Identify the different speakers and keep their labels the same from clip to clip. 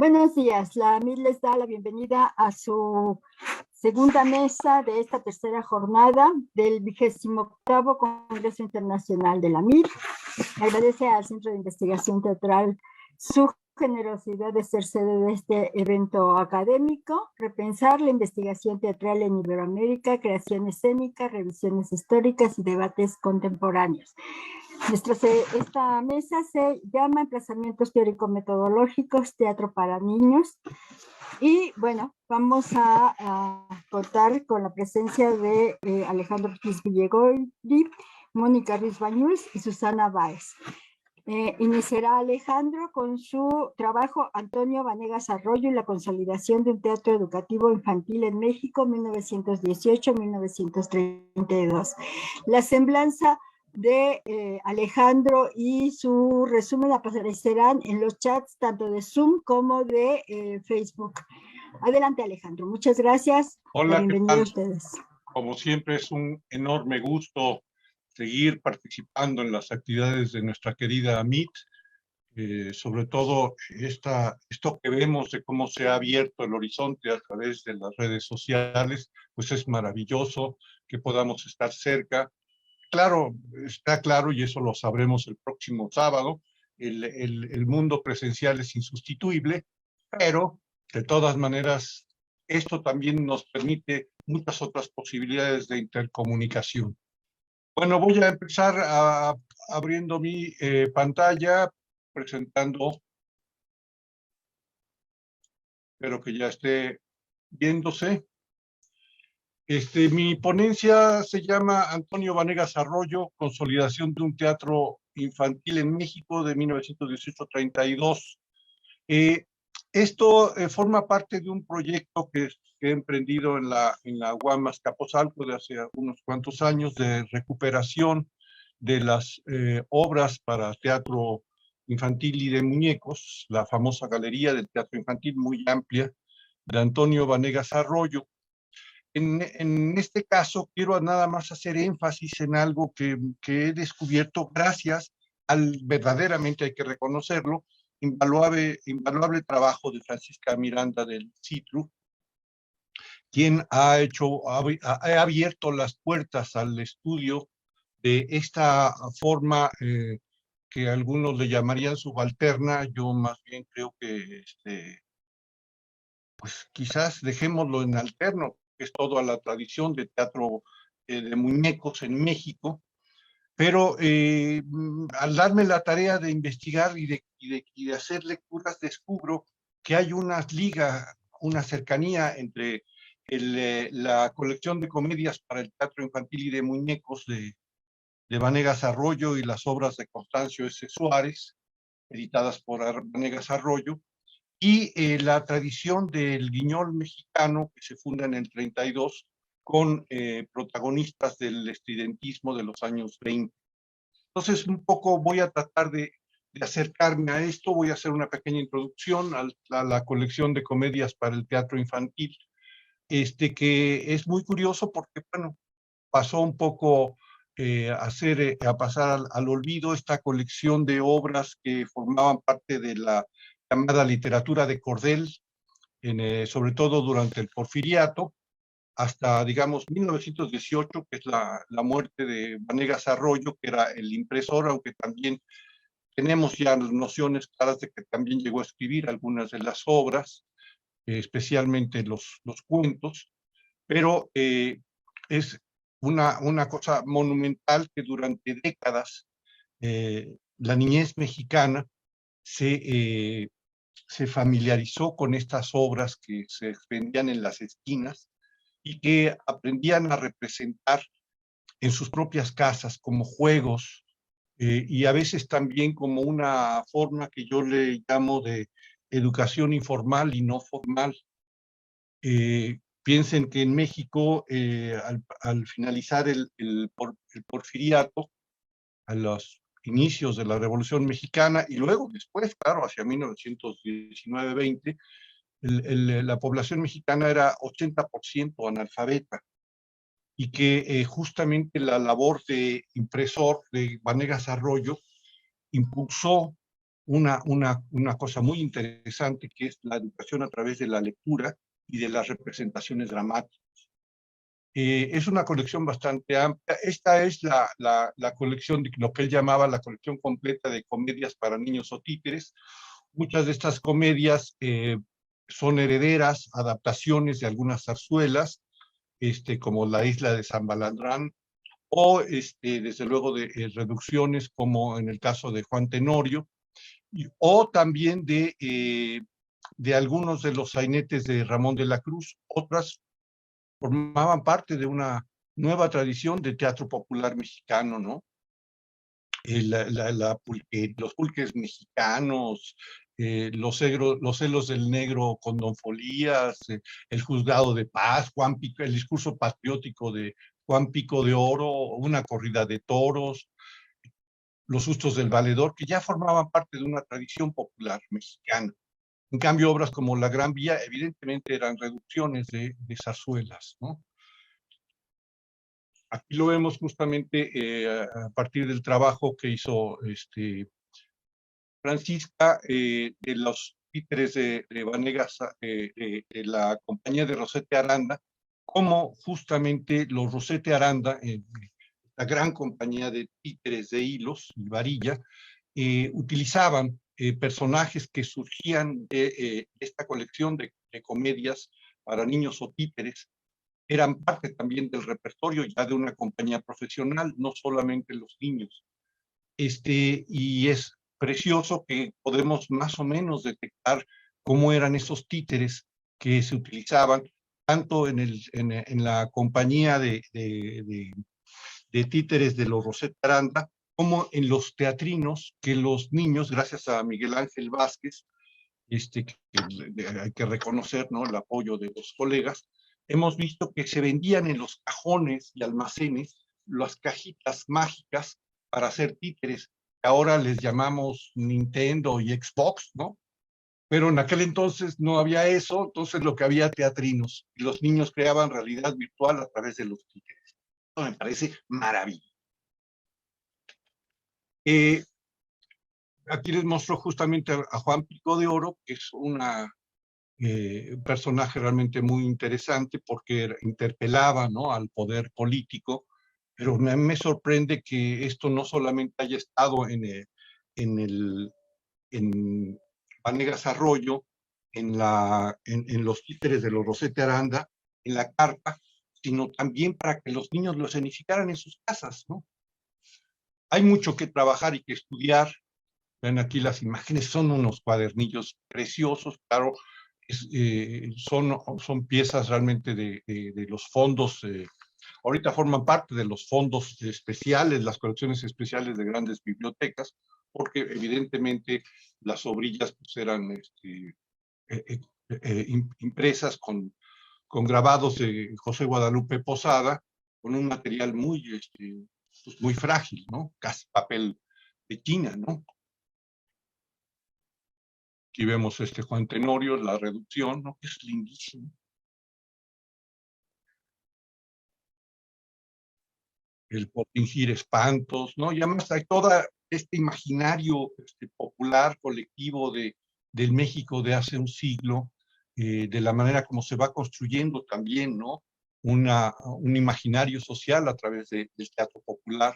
Speaker 1: Buenos días, la AMIT les da la bienvenida a su segunda mesa de esta tercera jornada del 28º Congreso Internacional de la AMIT. Agradece al Centro de Investigación Teatral su generosidad de ser sede de este evento académico, repensar la investigación teatral en Iberoamérica, creación escénica, revisiones históricas y debates contemporáneos. Esta mesa se llama Emplazamientos Teórico-Metodológicos, Teatro para Niños. Y bueno, vamos a contar con la presencia de Alejandro Ortiz Villegori, Mónica Ruiz Bañuls y Susana Báez. Iniciará Alejandro con su trabajo Antonio Vanegas Arroyo y la consolidación de un teatro educativo infantil en México, 1918-1932. La semblanza de Alejandro y su resumen aparecerán en los chats tanto de Zoom como de Facebook. Adelante, Alejandro. Muchas gracias.
Speaker 2: Hola,
Speaker 1: bienvenido a ustedes.
Speaker 2: Como siempre, es un enorme gusto seguir participando en las actividades de nuestra querida AMIT. Sobre todo esto que vemos de cómo se ha abierto el horizonte a través de las redes sociales, pues es maravilloso que podamos estar cerca. Claro, está claro, y eso lo sabremos el próximo sábado, el mundo presencial es insustituible, pero de todas maneras esto también nos permite muchas otras posibilidades de intercomunicación. Bueno, voy a empezar abriendo mi pantalla, presentando, espero que ya esté viéndose. Mi ponencia se llama Antonio Vanegas Arroyo, consolidación de un teatro infantil en México de 1918-32. Esto forma parte de un proyecto que he emprendido en la UAM Azcapotzalco de hace unos cuantos años de recuperación de las obras para teatro infantil y de muñecos, la famosa galería del teatro infantil muy amplia de Antonio Vanegas Arroyo. En este caso, quiero nada más hacer énfasis en algo que he descubierto gracias al, verdaderamente hay que reconocerlo, invaluable trabajo de Francisca Miranda del CITRU, quien ha abierto las puertas al estudio de esta forma que algunos le llamarían subalterna. Yo más bien creo que pues quizás dejémoslo en alterno, que es toda la tradición de teatro de muñecos en México, pero al darme la tarea de investigar y de hacer lecturas, descubro que hay una liga, una cercanía entre la colección de comedias para el teatro infantil y de muñecos de Vanegas Arroyo y las obras de Constancio S. Suárez, editadas por Vanegas Arroyo, y la tradición del guiñol mexicano que se funda en el 32 con protagonistas del estridentismo de los años 20. Entonces, un poco voy a tratar de acercarme a esto, voy a hacer una pequeña introducción a la colección de comedias para el teatro infantil, que es muy curioso porque, bueno, pasó un poco a pasar al olvido esta colección de obras que formaban parte de la llamada literatura de cordel, sobre todo durante el Porfiriato, hasta, digamos, 1918, que es la muerte de Vanegas Arroyo, que era el impresor, aunque también tenemos ya nociones claras de que también llegó a escribir algunas de las obras, especialmente los cuentos, pero es una cosa monumental que durante décadas la niñez mexicana se familiarizó con estas obras que se vendían en las esquinas y que aprendían a representar en sus propias casas como juegos y a veces también como una forma que yo le llamo de educación informal y no formal. Piensen que en México, al finalizar el porfiriato, a los inicios de la Revolución Mexicana y luego después, claro, hacia 1919-20, la población mexicana era 80% analfabeta y que justamente la labor de impresor de Vanegas Arroyo impulsó una cosa muy interesante, que es la educación a través de la lectura y de las representaciones dramáticas. Es una colección bastante amplia. Esta es la colección de lo que él llamaba la colección completa de comedias para niños o títeres. Muchas de estas comedias son herederas, adaptaciones de algunas zarzuelas, como La Isla de San Balandrán, o desde luego de reducciones, como en el caso de Juan Tenorio, o también de algunos de los sainetes de Ramón de la Cruz. Otras formaban parte de una nueva tradición de teatro popular mexicano, ¿no? Los pulques mexicanos, los celos del negro con Don Folías, el juzgado de paz, el discurso patriótico de Juan Pico de Oro, una corrida de toros, los sustos del valedor, que ya formaban parte de una tradición popular mexicana. En cambio, obras como La Gran Vía, evidentemente eran reducciones de zarzuelas, ¿no? Aquí lo vemos justamente a partir del trabajo que hizo Francisca, de los títeres de Vanegas, de la compañía de Rosete Aranda, como justamente los Rosete Aranda, la gran compañía de títeres de hilos y varilla, utilizaban personajes que surgían de esta colección de comedias para niños o títeres. Eran parte también del repertorio ya de una compañía profesional, no solamente los niños. Y es precioso que podemos más o menos detectar cómo eran esos títeres que se utilizaban tanto en la compañía de títeres de los Rosete Aranda, como en los teatrinos que los niños, gracias a Miguel Ángel Vázquez, que hay que reconocer, ¿no?, el apoyo de los colegas, hemos visto que se vendían en los cajones y almacenes las cajitas mágicas para hacer títeres, que ahora les llamamos Nintendo y Xbox, ¿no? Pero en aquel entonces no había eso, entonces lo que había teatrinos, y los niños creaban realidad virtual a través de los títeres. Esto me parece maravilloso. Aquí les muestro justamente a Juan Pico de Oro, que es un personaje realmente muy interesante porque interpelaba, ¿no?, al poder político, pero me sorprende que esto no solamente haya estado en Vanegas Arroyo, en los títeres de los Rosete Aranda, en la carpa, sino también para que los niños lo escenificaran en sus casas, ¿no? Hay mucho que trabajar y que estudiar. Ven aquí las imágenes, son unos cuadernillos preciosos, claro, son piezas realmente de los fondos, ahorita forman parte de los fondos especiales, las colecciones especiales de grandes bibliotecas, porque evidentemente las obrillas pues, eran impresas con grabados de José Guadalupe Posada, con un material pues muy frágil, ¿no? Casi papel de China, ¿no? Aquí vemos Juan Tenorio, la reducción, ¿no?, que es lindísimo. El por fingir espantos, ¿no? Y además hay todo este imaginario popular, colectivo del México de hace un siglo, de la manera como se va construyendo también, ¿no?, un imaginario social a través del teatro popular.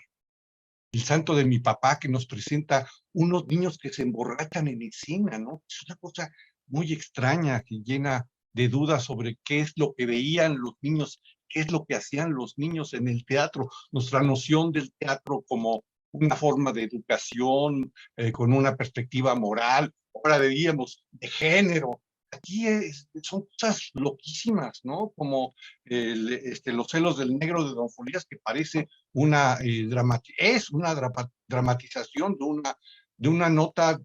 Speaker 2: El santo de mi papá, que nos presenta unos niños que se emborrachan en escena, ¿no? Es una cosa muy extraña, que llena de dudas sobre qué es lo que veían los niños, qué es lo que hacían los niños en el teatro, nuestra noción del teatro como una forma de educación, con una perspectiva moral, ahora diríamos de género. Aquí son cosas loquísimas, ¿no? Como los celos del negro de Don Folías, que parece es una dramatización de una nota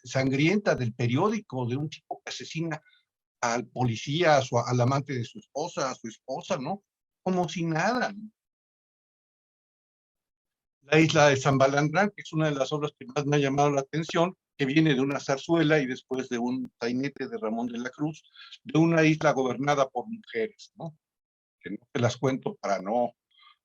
Speaker 2: sangrienta del periódico, de un tipo que asesina al policía, al amante de su esposa, a su esposa, ¿no? Como si nada, ¿no? La Isla de San Balandrán, que es una de las obras que más me ha llamado la atención, que viene de una zarzuela y después de un sainete de Ramón de la Cruz, de una isla gobernada por mujeres, ¿no? Que no te las cuento para no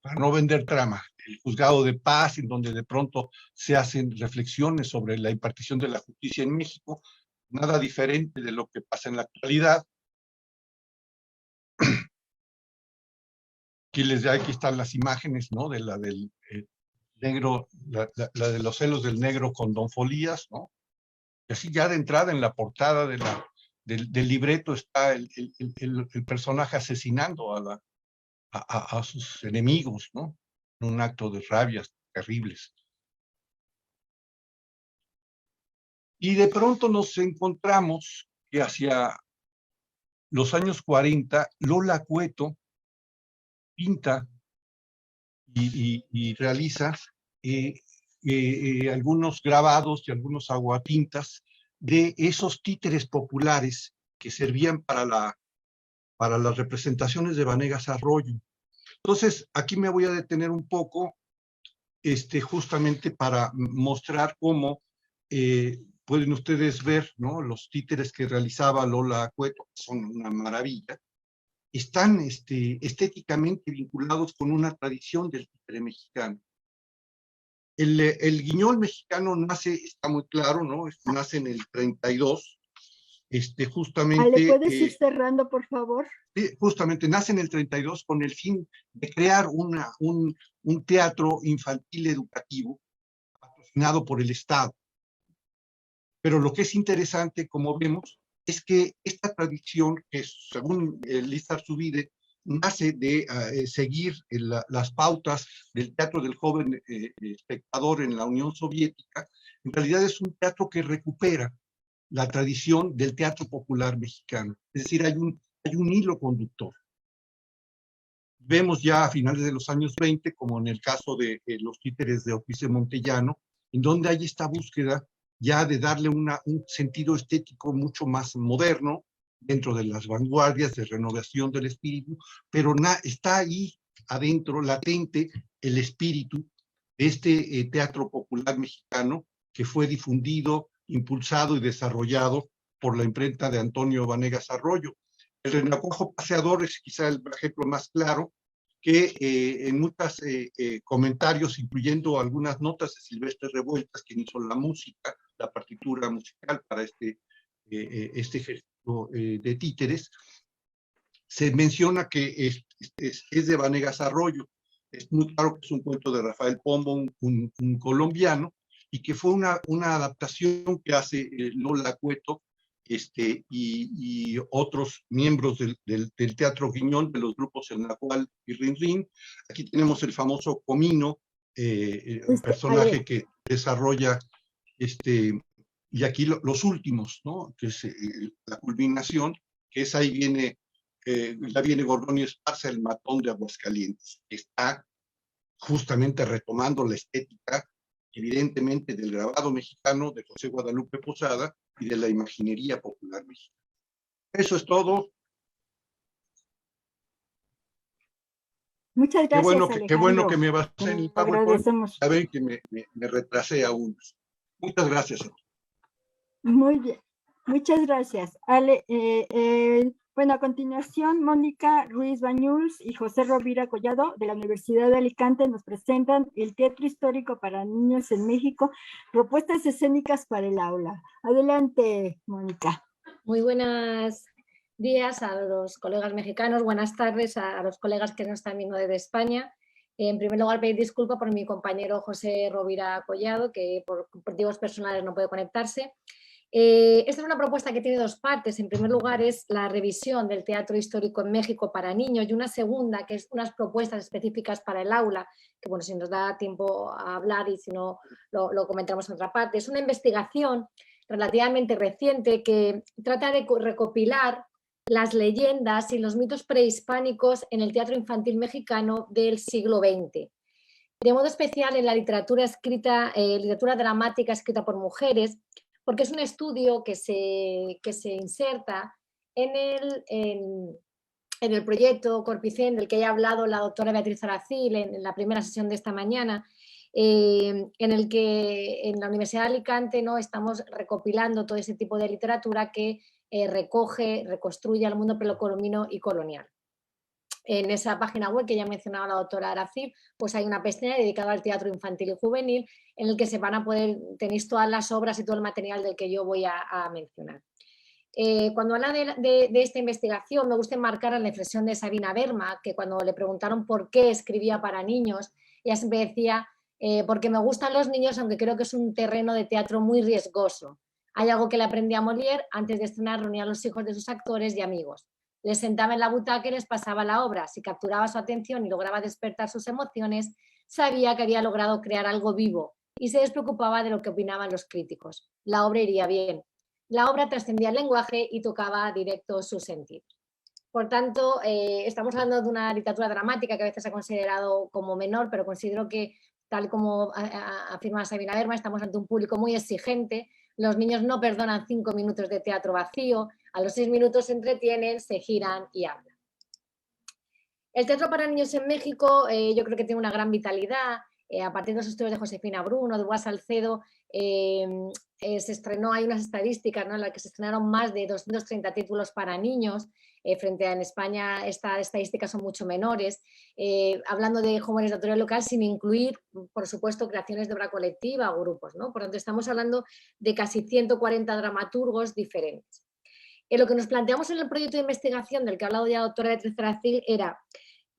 Speaker 2: para no vender trama, el juzgado de paz, en donde de pronto se hacen reflexiones sobre la impartición de la justicia en México, nada diferente de lo que pasa en la actualidad. Aquí están las imágenes, ¿no? De la del negro, la de los celos del negro con Don Folías, ¿no? Y así ya de entrada en la portada del libreto está el personaje asesinando a sus enemigos, ¿no? En un acto de rabias terribles. Y de pronto nos encontramos que hacia los años 40, Lola Cueto pinta y realiza algunos grabados y algunos aguatintas de esos títeres populares que servían para las representaciones de Vanegas Arroyo. Entonces, aquí me voy a detener un poco, justamente para mostrar cómo pueden ustedes ver, ¿no? Los títeres que realizaba Lola Cueto, que son una maravilla, están estéticamente vinculados con una tradición del títere mexicano. El guiñol mexicano nace, está muy claro, ¿no? Nace en el 32, justamente...
Speaker 1: ¿Le puedes ir cerrando, por favor?
Speaker 2: Justamente nace en el 32 con el fin de crear un teatro infantil educativo patrocinado por el Estado. Pero lo que es interesante, como vemos, es que esta tradición, que según Liz Arzubide, nace de seguir las pautas del teatro del joven espectador en la Unión Soviética, en realidad es un teatro que recupera la tradición del teatro popular mexicano. Es decir, hay un hilo conductor. Vemos ya a finales de los años 20, como en el caso de los títeres de Oficio Montellano, en donde hay esta búsqueda ya de darle un sentido estético mucho más moderno, dentro de las vanguardias de renovación del espíritu, pero está ahí adentro, latente, el espíritu de este teatro popular mexicano que fue difundido, impulsado y desarrollado por la imprenta de Antonio Vanegas Arroyo. El Renacuajo Paseador es quizá el ejemplo más claro, que en muchos comentarios, incluyendo algunas notas de Silvestre Revueltas, quien hizo la música, la partitura musical para este ejercicio de títeres, se menciona que es de Vanegas Arroyo. Es muy claro que es un cuento de Rafael Pombo, un colombiano, y que fue una adaptación que hace Lola Cueto y otros miembros del Teatro Guiñol, de los grupos El Nahual y Rin Rin. Aquí tenemos el famoso Comino, el personaje que desarrolla, y aquí los últimos, ¿no? Que es la culminación, que es ahí viene, ya viene Gordonio Esparza, el matón de Aguascalientes, que está justamente retomando la estética, evidentemente, del grabado mexicano de José Guadalupe Posada y de la imaginería popular mexicana. Eso es todo.
Speaker 1: Muchas gracias, Alejandro.
Speaker 2: Qué bueno que me basé en el PowerPoint.
Speaker 1: Agradecemos.
Speaker 2: Saben que me retrasé aún. Muchas gracias.
Speaker 1: Muy bien. Muchas gracias. Ale, bueno, a continuación, Mónica Ruiz Bañuls y José Rovira Collado de la Universidad de Alicante nos presentan el Teatro Histórico para Niños en México, propuestas escénicas para el aula. Adelante, Mónica.
Speaker 3: Muy buenos días a los colegas mexicanos, buenas tardes a los colegas que nos están viendo desde España. En primer lugar, pedir disculpas por mi compañero José Rovira Collado, que por motivos personales no puede conectarse. Esta es una propuesta que tiene dos partes. En primer lugar es la revisión del teatro histórico en México para niños, y una segunda que es unas propuestas específicas para el aula, que bueno, si nos da tiempo a hablar y si no lo comentamos en otra parte. Es una investigación relativamente reciente que trata de recopilar las leyendas y los mitos prehispánicos en el teatro infantil mexicano del siglo XX. De modo especial en la literatura escrita, literatura dramática escrita por mujeres, porque es un estudio que se inserta en el proyecto Corpicén, del que ya ha hablado la doctora Beatriz Aracil en la primera sesión de esta mañana, en el que en la Universidad de Alicante, ¿no?, estamos recopilando todo ese tipo de literatura que reconstruye al mundo precolombino y colonial. En esa página web que ya mencionaba la doctora Aracil, pues hay una pestaña dedicada al teatro infantil y juvenil en el que se van a poder, tenéis todas las obras y todo el material del que yo voy a mencionar. Cuando habla de esta investigación, me gusta enmarcar en la reflexión de Sabina Berma, que cuando le preguntaron por qué escribía para niños, ella siempre decía, porque me gustan los niños, aunque creo que es un terreno de teatro muy riesgoso. Hay algo que le aprendí a Molière: antes de estrenar reunía a los hijos de sus actores y amigos. Les sentaba en la butaca y les pasaba la obra. Si capturaba su atención y lograba despertar sus emociones, sabía que había logrado crear algo vivo y se despreocupaba de lo que opinaban los críticos. La obra iría bien. La obra trascendía el lenguaje y tocaba directo sus sentidos. Por tanto, estamos hablando de una literatura dramática que a veces se ha considerado como menor, pero considero que, tal como afirma Sabina Berma, estamos ante un público muy exigente. Los niños no perdonan 5 minutos de teatro vacío, a los 6 minutos se entretienen, se giran y hablan. El teatro para niños en México yo creo que tiene una gran vitalidad. A partir de los estudios de Josefina Bruno, de Boas Salcedo, se estrenó, hay unas estadísticas, ¿no?, en las que se estrenaron más de 230 títulos para niños, frente a en España estas estadísticas son mucho menores, hablando de jóvenes de autoría local sin incluir, por supuesto, creaciones de obra colectiva o grupos, ¿no? Por lo tanto, estamos hablando de casi 140 dramaturgos diferentes. Lo que nos planteamos en el proyecto de investigación del que ha hablado ya la doctora Beatriz Aracil era,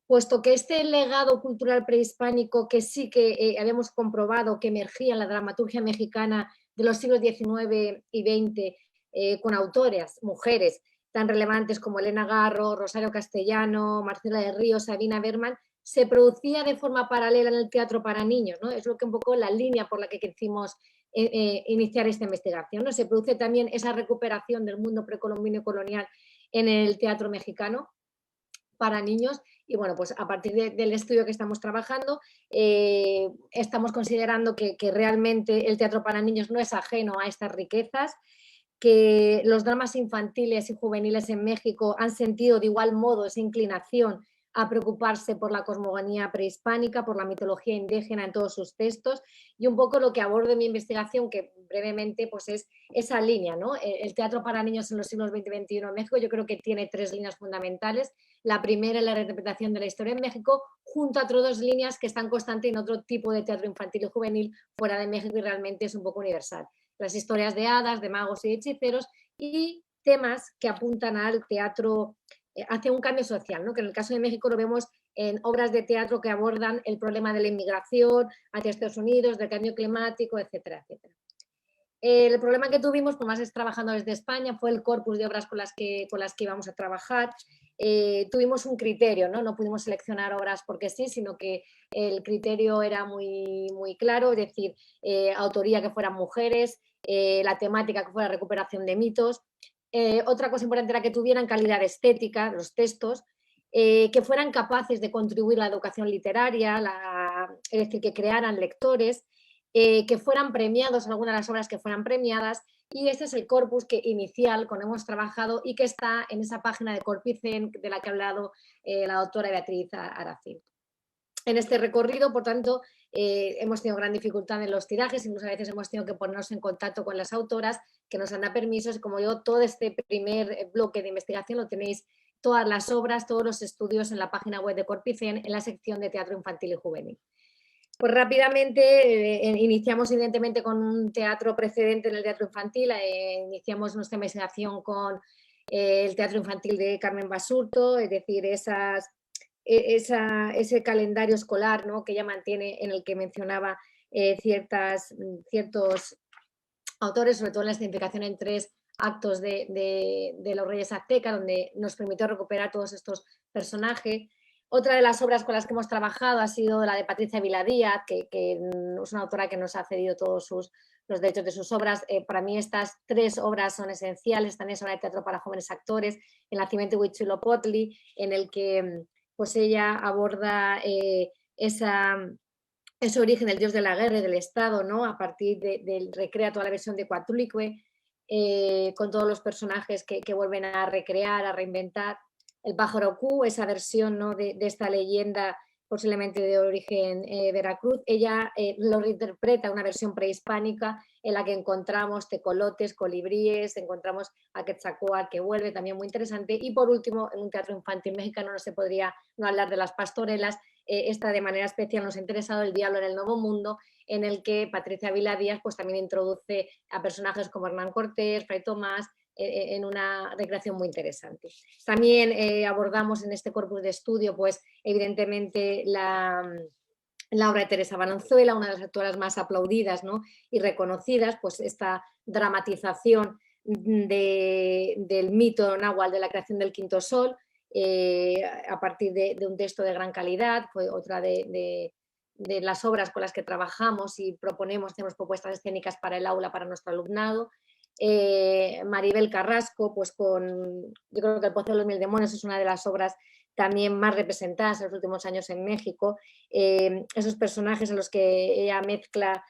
Speaker 3: puesto que este legado cultural prehispánico que sí que habíamos comprobado que emergía en la dramaturgia mexicana de los siglos XIX y XX, con autoras, mujeres tan relevantes como Elena Garro, Rosario Castellano, Marcela de Ríos, Sabina Berman, se producía de forma paralela en el teatro para niños, ¿no? Es lo que un poco la línea por la que quisimos iniciar esta investigación, ¿no? Se produce también esa recuperación del mundo precolombino y colonial en el teatro mexicano para niños. Y bueno, pues a partir del estudio que estamos trabajando, estamos considerando que realmente el teatro para niños no es ajeno a estas riquezas, que los dramas infantiles y juveniles en México han sentido de igual modo esa inclinación a preocuparse por la cosmogonía prehispánica, por la mitología indígena en todos sus textos, y un poco lo que abordo en mi investigación, que brevemente pues es esa línea, ¿no? El teatro para niños en los siglos XX y XXI en México, yo creo que tiene 3 líneas fundamentales. La primera es la reinterpretación de la historia en México, junto a otras 2 líneas que están constantes en otro tipo de teatro infantil y juvenil fuera de México, y realmente es un poco universal. Las historias de hadas, de magos y de hechiceros, y temas que apuntan al teatro hacia un cambio social, ¿no? Que en el caso de México lo vemos en obras de teatro que abordan el problema de la inmigración hacia Estados Unidos, del cambio climático, etcétera, etcétera. El problema que tuvimos, pues más es trabajando desde España, fue el corpus de obras con las que íbamos a trabajar. Tuvimos un criterio, ¿no? No pudimos seleccionar obras porque sí, sino que el criterio era muy, muy claro, es decir, autoría que fueran mujeres, la temática que fuera recuperación de mitos. Otra cosa importante era que tuvieran calidad estética, los textos, que fueran capaces de contribuir a la educación literaria, es decir, que crearan lectores, que fueran premiados, algunas de las obras que fueran premiadas, y este es el corpus inicial con el que hemos trabajado y que está en esa página de Corpicen de la que ha hablado la doctora Beatriz Aracil. En este recorrido, por tanto, hemos tenido gran dificultad en los tirajes, incluso a veces hemos tenido que ponernos en contacto con las autoras que nos han dado permisos, y como digo, todo este primer bloque de investigación lo tenéis, todas las obras, todos los estudios en la página web de Corpicen, en la sección de teatro infantil y juvenil. Pues rápidamente iniciamos evidentemente con un teatro precedente en el teatro infantil, iniciamos nuestra investigación con el teatro infantil de Carmen Basurto, es decir, ese calendario escolar, ¿no?, que ella mantiene, en el que mencionaba ciertos autores, sobre todo en la escenificación en 3 actos de Los Reyes Azteca, donde nos permitió recuperar todos estos personajes. Otra de las obras con las que hemos trabajado ha sido la de Patricia Viladíaz, que es una autora que nos ha cedido todos los derechos de sus obras. Para mí estas 3 obras son esenciales. También es obra de teatro para jóvenes actores, El nacimiento de Huitzilopochtli, en el que pues ella aborda ese origen del dios de la guerra y del Estado, ¿no?, a partir recrea toda la versión de Coatlicue, con todos los personajes que vuelven a recrear, a reinventar. El pájaro Q, esa versión, ¿no?, de esta leyenda posiblemente de origen Veracruz. Ella lo reinterpreta una versión prehispánica en la que encontramos tecolotes, colibríes, encontramos a Quetzalcóatl que vuelve, también muy interesante. Y por último, en un teatro infantil mexicano no se podría no hablar de las pastorelas. Esta de manera especial nos ha interesado El Diablo en el Nuevo Mundo, en el que Patricia Vila Díaz pues, también introduce a personajes como Hernán Cortés, Fray Tomás, en una recreación muy interesante. También abordamos en este corpus de estudio, pues evidentemente la obra de Teresa Valenzuela, una de las autoras más aplaudidas, ¿no?, y reconocidas, pues esta dramatización del mito náhuatl de la creación del quinto sol, a partir de un texto de gran calidad. Fue otra de las obras con las que trabajamos y hacemos propuestas escénicas para el aula, para nuestro alumnado. Maribel Carrasco, pues yo creo que El Pozo de los Mil Demonios es una de las obras también más representadas en los últimos años en México. Esos personajes en los que ella mezcla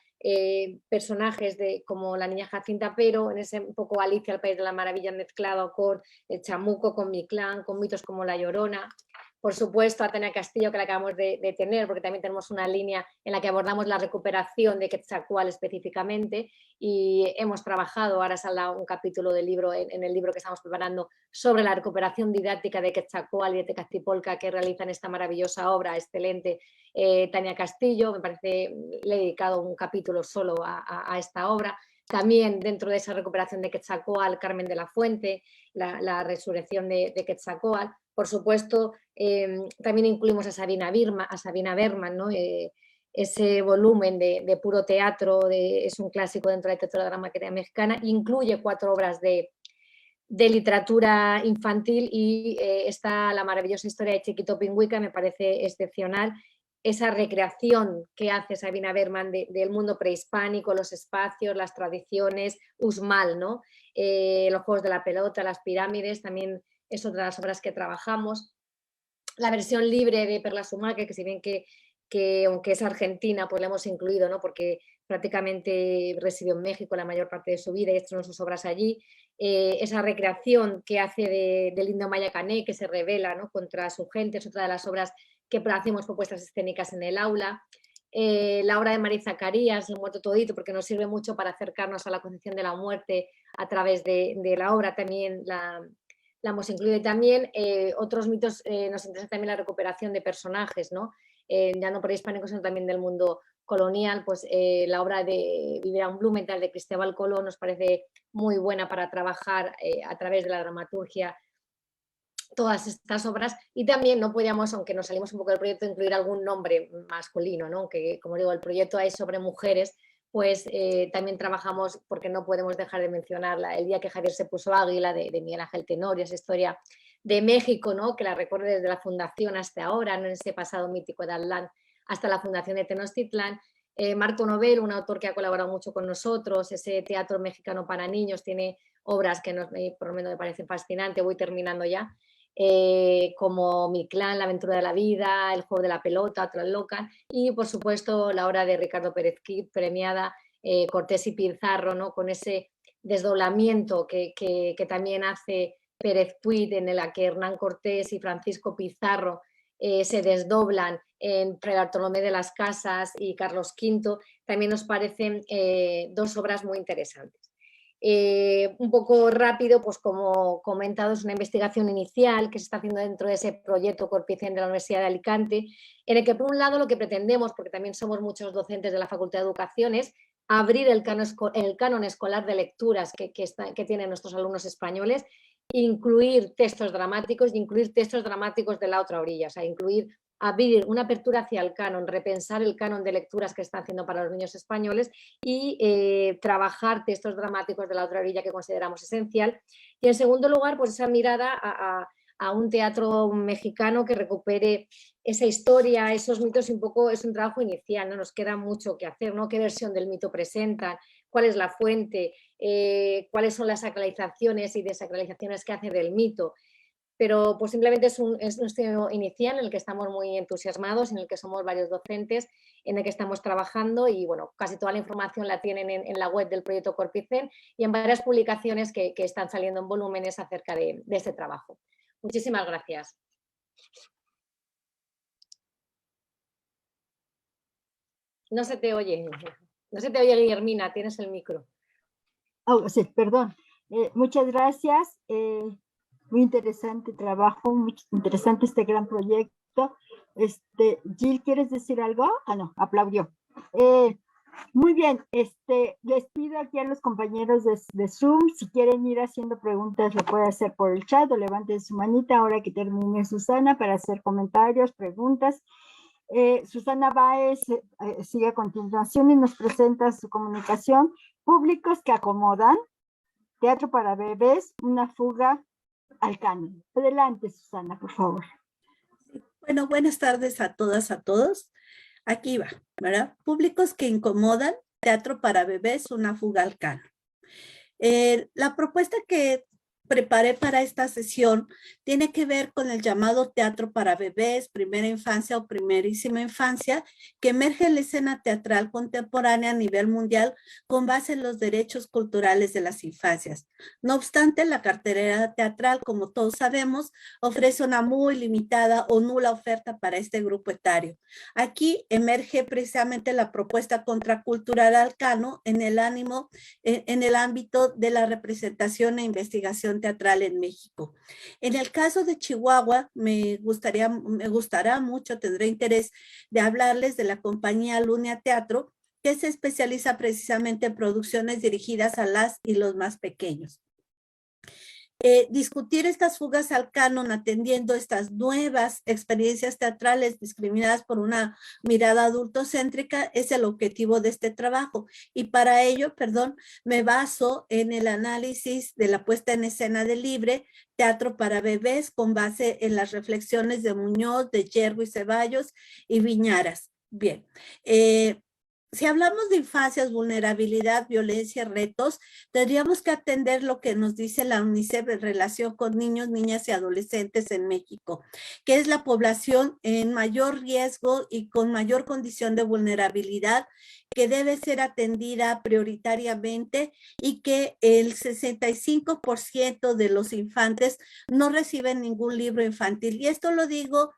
Speaker 3: personajes como la niña Jacinta, pero en ese un poco Alicia al País de la Maravilla mezclado con el Chamuco, con Mi Clan, con mitos como La Llorona. Por supuesto, a Tania Castillo, que la acabamos de tener, porque también tenemos una línea en la que abordamos la recuperación de Quetzalcóatl específicamente, y hemos trabajado, ahora saldrá un capítulo del libro, en el libro que estamos preparando, sobre la recuperación didáctica de Quetzalcóatl y de Tecactipolca, que realizan esta maravillosa obra, excelente, Tania Castillo. Me parece, le he dedicado un capítulo solo a esta obra. También dentro de esa recuperación de Quetzalcóatl, Carmen de la Fuente, la resurrección de Quetzalcóatl. Por supuesto, también incluimos a Sabina Berman, ¿no? Ese volumen de puro teatro, es un clásico dentro de la teatrodramaturgia mexicana, incluye 4 obras de literatura infantil y está la maravillosa historia de Chiquito Pingüí, que me parece excepcional. Esa recreación que hace Sabina Berman del mundo prehispánico, los espacios, las tradiciones, Uxmal, ¿no? Los juegos de la pelota, las pirámides, también es otra de las obras que trabajamos. La versión libre de Perla Sumaque, que si bien que aunque es argentina, pues la hemos incluido, ¿no?, porque prácticamente residió en México la mayor parte de su vida y estrenó sus obras allí. Esa recreación que hace del indio Maya Cané, que se revela, ¿no?, contra su gente, es otra de las obras que hacemos propuestas escénicas en el aula. La obra de María Zacarías, El muerto todito, porque nos sirve mucho para acercarnos a la concepción de la muerte a través de la obra, también la hemos incluido. También otros mitos, nos interesa también la recuperación de personajes, ¿no? Ya no prehispánicos, sino también del mundo colonial. Pues la obra de Vivian Blumenthal, de Cristóbal Colón, nos parece muy buena para trabajar a través de la dramaturgia todas estas obras. Y también no podíamos, aunque nos salimos un poco del proyecto, incluir algún nombre masculino, ¿no? Que, como digo, el proyecto es sobre mujeres, pues también trabajamos, porque no podemos dejar de mencionarla, El día que Javier se puso águila, de Miguel Ángel Tenorio, esa historia de México, ¿no?, que la recorre desde la fundación hasta ahora, ¿no?, en ese pasado mítico de Atlán hasta la fundación de Tenochtitlán. Marco Novel, un autor que ha colaborado mucho con nosotros, ese teatro mexicano para niños, tiene obras que por lo menos me parecen fascinantes. Voy terminando ya. Como Mi Clan, La aventura de la vida, El juego de la pelota, Tlalocan, y por supuesto la obra de Ricardo Pérez Quid, premiada, Cortés y Pizarro, ¿no?, con ese desdoblamiento que también hace Pérez Quid, en la que Hernán Cortés y Francisco Pizarro se desdoblan en Fray Bartolomé de las Casas y Carlos V. También nos parecen 2 obras muy interesantes. Un poco rápido, pues como comentado, es una investigación inicial que se está haciendo dentro de ese proyecto Corpicén de la Universidad de Alicante, en el que por un lado lo que pretendemos, porque también somos muchos docentes de la Facultad de Educación, es abrir el canon escolar de lecturas que tienen nuestros alumnos españoles, incluir textos dramáticos y incluir textos dramáticos de la otra orilla, o sea, abrir una apertura hacia el canon, repensar el canon de lecturas que están haciendo para los niños españoles y trabajar textos dramáticos de la otra orilla que consideramos esencial. Y en segundo lugar, pues esa mirada a un teatro mexicano que recupere esa historia, esos mitos. Un poco es un trabajo inicial, ¿no? Nos queda mucho que hacer, ¿no? ¿Qué versión del mito presentan? ¿Cuál es la fuente? ¿Cuáles son las sacralizaciones y desacralizaciones que hace del mito? Pero pues simplemente es un estudio inicial en el que estamos muy entusiasmados, en el que somos varios docentes, en el que estamos trabajando, y bueno, casi toda la información la tienen en la web del proyecto Corpicén y en varias publicaciones que están saliendo en volúmenes acerca de este trabajo. Muchísimas gracias. No se te oye. No se te oye, Guillermina, tienes el micro.
Speaker 1: Oh, sí, perdón. Muchas gracias. Muy interesante trabajo, muy interesante este gran proyecto. Jill, ¿quieres decir algo? Ah, no, aplaudió. Muy bien, les pido aquí a los compañeros de Zoom, si quieren ir haciendo preguntas, lo pueden hacer por el chat o levanten su manita ahora que termine Susana para hacer comentarios, preguntas. Susana Báez sigue a continuación y nos presenta su comunicación. Públicos que acomodan, teatro para bebés, una fuga al canon. Adelante, Susana, por favor.
Speaker 4: Bueno, buenas tardes a todas, a todos. Aquí va, ¿verdad? Públicos que incomodan, teatro para bebés, una fuga al canon. La propuesta que preparé para esta sesión tiene que ver con el llamado teatro para bebés, primera infancia o primerísima infancia, que emerge en la escena teatral contemporánea a nivel mundial con base en los derechos culturales de las infancias. No obstante, la cartelera teatral, como todos sabemos, ofrece una muy limitada o nula oferta para este grupo etario. Aquí emerge precisamente la propuesta contracultural al canon en el ámbito de la representación e investigación teatral en México. En el caso de Chihuahua, me gustará mucho, tendré interés de hablarles de la compañía Lunia Teatro, que se especializa precisamente en producciones dirigidas a las y los más pequeños. Discutir estas fugas al canon atendiendo estas nuevas experiencias teatrales discriminadas por una mirada adultocéntrica es el objetivo de este trabajo, y para ello, me baso en el análisis de la puesta en escena de Libre, Teatro para Bebés, con base en las reflexiones de Muñoz, de Yergo y Ceballos y Viñaras. Bien, si hablamos de infancias, vulnerabilidad, violencia, retos, tendríamos que atender lo que nos dice la UNICEF en relación con niños, niñas y adolescentes en México, que es la población en mayor riesgo y con mayor condición de vulnerabilidad, que debe ser atendida prioritariamente, y que el 65% de los infantes no reciben ningún libro infantil. Y esto lo digo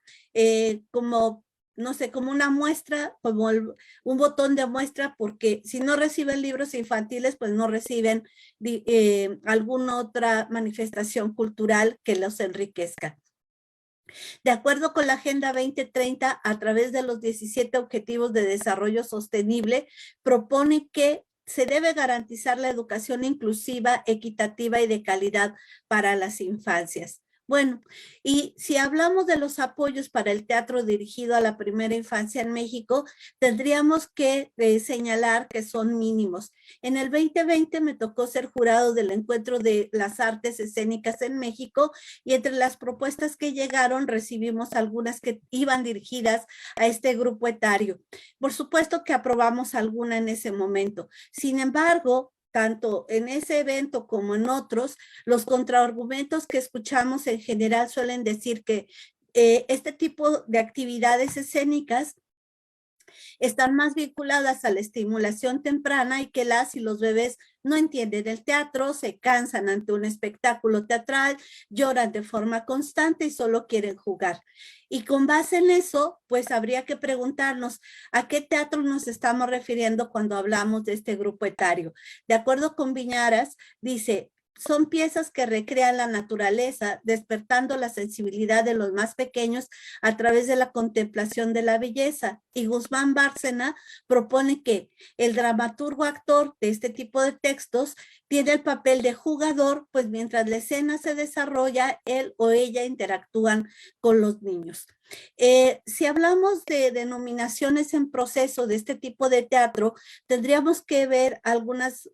Speaker 4: como una muestra, como un botón de muestra, porque si no reciben libros infantiles, pues no reciben alguna otra manifestación cultural que los enriquezca. De acuerdo con la Agenda 2030, a través de los 17 Objetivos de Desarrollo Sostenible, propone que se debe garantizar la educación inclusiva, equitativa y de calidad para las infancias. Bueno, y si hablamos de los apoyos para el teatro dirigido a la primera infancia en México, tendríamos que señalar que son mínimos. En el 2020 me tocó ser jurado del Encuentro de las Artes Escénicas en México, y entre las propuestas que llegaron recibimos algunas que iban dirigidas a este grupo etario. Por supuesto que aprobamos alguna en ese momento. Sin embargo, tanto en ese evento como en otros, los contraargumentos que escuchamos en general suelen decir que este tipo de actividades escénicas están más vinculadas a la estimulación temprana, y que las y los bebés no entienden el teatro, se cansan ante un espectáculo teatral, lloran de forma constante y solo quieren jugar. Y con base en eso, pues habría que preguntarnos a qué teatro nos estamos refiriendo cuando hablamos de este grupo etario. De acuerdo con Viñaras, dice: son piezas que recrean la naturaleza, despertando la sensibilidad de los más pequeños a través de la contemplación de la belleza. Y Guzmán Bárcena propone que el dramaturgo actor de este tipo de textos tiene el papel de jugador, pues mientras la escena se desarrolla, él o ella interactúan con los niños. Si hablamos de denominaciones en proceso de este tipo de teatro, tendríamos que ver algunas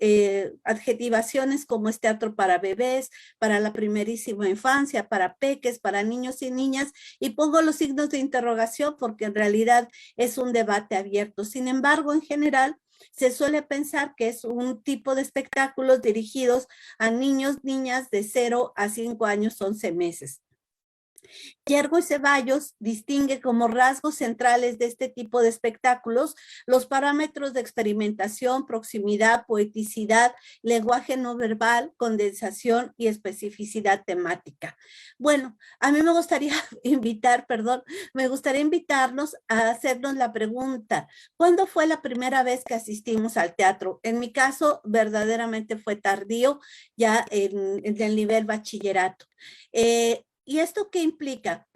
Speaker 4: adjetivaciones, como es teatro para bebés, para la primerísima infancia, para peques, para niños y niñas, y pongo los signos de interrogación porque en realidad es un debate abierto. Sin embargo, en general, se suele pensar que es un tipo de espectáculos dirigidos a niños, niñas de 0 a 5 años, 11 meses. Yergo y Ceballos distingue como rasgos centrales de este tipo de espectáculos los parámetros de experimentación, proximidad, poeticidad, lenguaje no verbal, condensación y especificidad temática. Bueno, a mí me gustaría invitarnos a hacernos la pregunta, ¿cuándo fue la primera vez que asistimos al teatro? En mi caso, verdaderamente fue tardío, ya en el nivel bachillerato. ¿Y esto qué implica?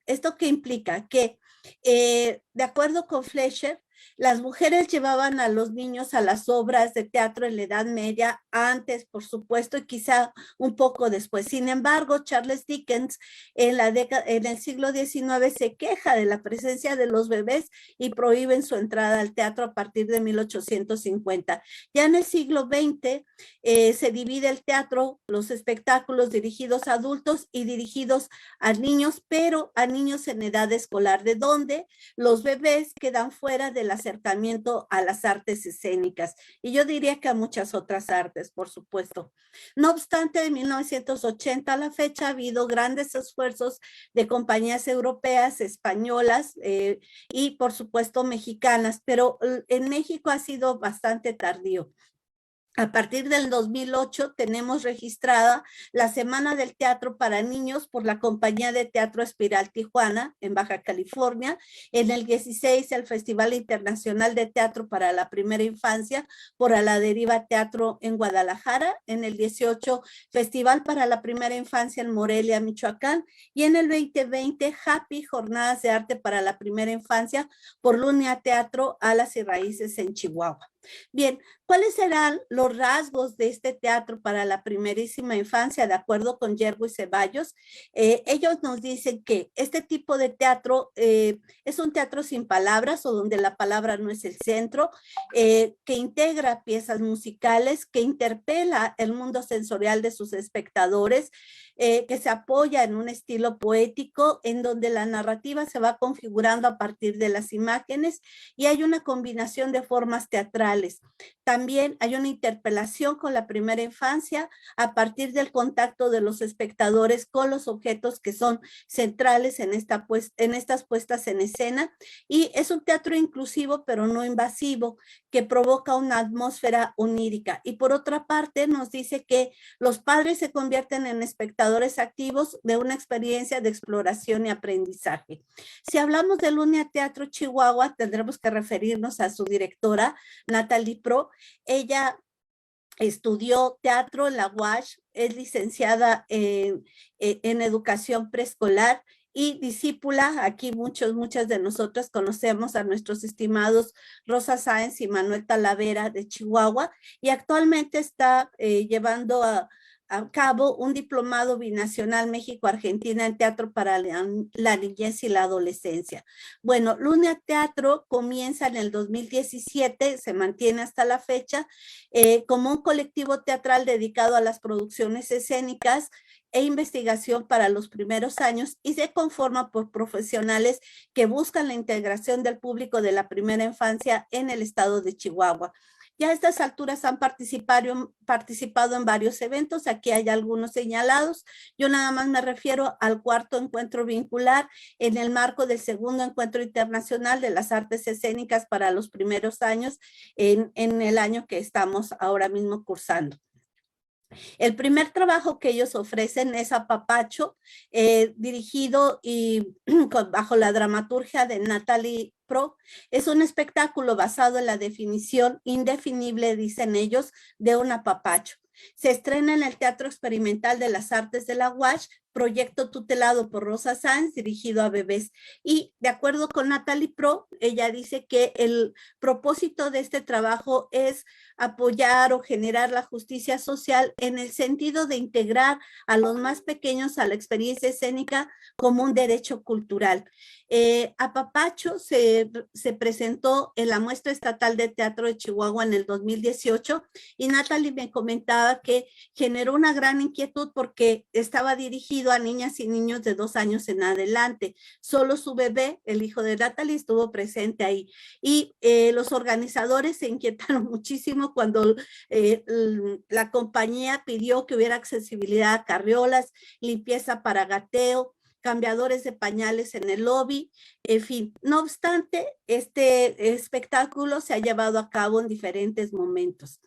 Speaker 4: Esto qué implica que, de acuerdo con Fleischer, las mujeres llevaban a los niños a las obras de teatro en la Edad Media, antes, por supuesto, y quizá un poco después. Sin embargo, Charles Dickens en el siglo XIX se queja de la presencia de los bebés y prohíben su entrada al teatro a partir de 1850. Ya en el siglo XX se divide el teatro, los espectáculos dirigidos a adultos y dirigidos a niños, pero a niños en edad escolar, de donde los bebés quedan fuera del acercamiento a las artes escénicas. Y yo diría que a muchas otras artes, por supuesto. No obstante, de 1980 a la fecha ha habido grandes esfuerzos de compañías europeas, españolas y por supuesto mexicanas, pero en México ha sido bastante tardío. A partir del 2008 tenemos registrada la Semana del Teatro para Niños por la Compañía de Teatro Espiral Tijuana, en Baja California. En el 16, el Festival Internacional de Teatro para la Primera Infancia por A la Deriva Teatro en Guadalajara. En el 18, Festival para la Primera Infancia en Morelia, Michoacán. Y en el 2020, Happy Jornadas de Arte para la Primera Infancia por Lunia Teatro, Alas y Raíces en Chihuahua. Bien, ¿cuáles serán los rasgos de este teatro para la primerísima infancia? De acuerdo con Yergo y Ceballos, ellos nos dicen que este tipo de teatro es un teatro sin palabras o donde la palabra no es el centro, que integra piezas musicales, que interpela el mundo sensorial de sus espectadores, que se apoya en un estilo poético en donde la narrativa se va configurando a partir de las imágenes y hay una combinación de formas teatrales. También hay una interpelación con la primera infancia a partir del contacto de los espectadores con los objetos que son centrales en estas puestas en escena, y es un teatro inclusivo pero no invasivo que provoca una atmósfera onírica. Y por otra parte nos dice que los padres se convierten en espectadores activos de una experiencia de exploración y aprendizaje. Si hablamos de Lunia Teatro Chihuahua, tendremos que referirnos a su directora, Natalie Pro. Ella estudió teatro en la UASH, es licenciada en educación preescolar y discípula. Aquí muchas de nosotras conocemos a nuestros estimados Rosa Sáenz y Manuel Talavera de Chihuahua, y actualmente está llevando a cabo un diplomado binacional México-Argentina en teatro para la niñez y la adolescencia. Bueno, Lunia Teatro comienza en el 2017, se mantiene hasta la fecha, como un colectivo teatral dedicado a las producciones escénicas e investigación para los primeros años, y se conforma por profesionales que buscan la integración del público de la primera infancia en el estado de Chihuahua. Ya a estas alturas han participado en varios eventos, aquí hay algunos señalados. Yo nada más me refiero al cuarto encuentro vincular en el marco del segundo encuentro internacional de las artes escénicas para los primeros años en el año que estamos ahora mismo cursando. El primer trabajo que ellos ofrecen es Apapacho, dirigido y bajo la dramaturgia de Natalie Pro. Es un espectáculo basado en la definición indefinible, dicen ellos, de un apapacho. Se estrena en el Teatro Experimental de las Artes de la UASH, proyecto tutelado por Rosa Sáenz, dirigido a bebés. Y de acuerdo con Natalie Pro, ella dice que el propósito de este trabajo es apoyar o generar la justicia social en el sentido de integrar a los más pequeños a la experiencia escénica como un derecho cultural. Apapacho se presentó en la Muestra Estatal de Teatro de Chihuahua en el 2018, y Natalie me comentaba que generó una gran inquietud porque estaba dirigido a niñas y niños de 2 años en adelante. Solo su bebé, el hijo de Natalie, estuvo presente ahí. Y los organizadores se inquietaron muchísimo cuando la compañía pidió que hubiera accesibilidad a carriolas, limpieza para gateo, cambiadores de pañales en el lobby, en fin. No obstante, este espectáculo se ha llevado a cabo en diferentes momentos.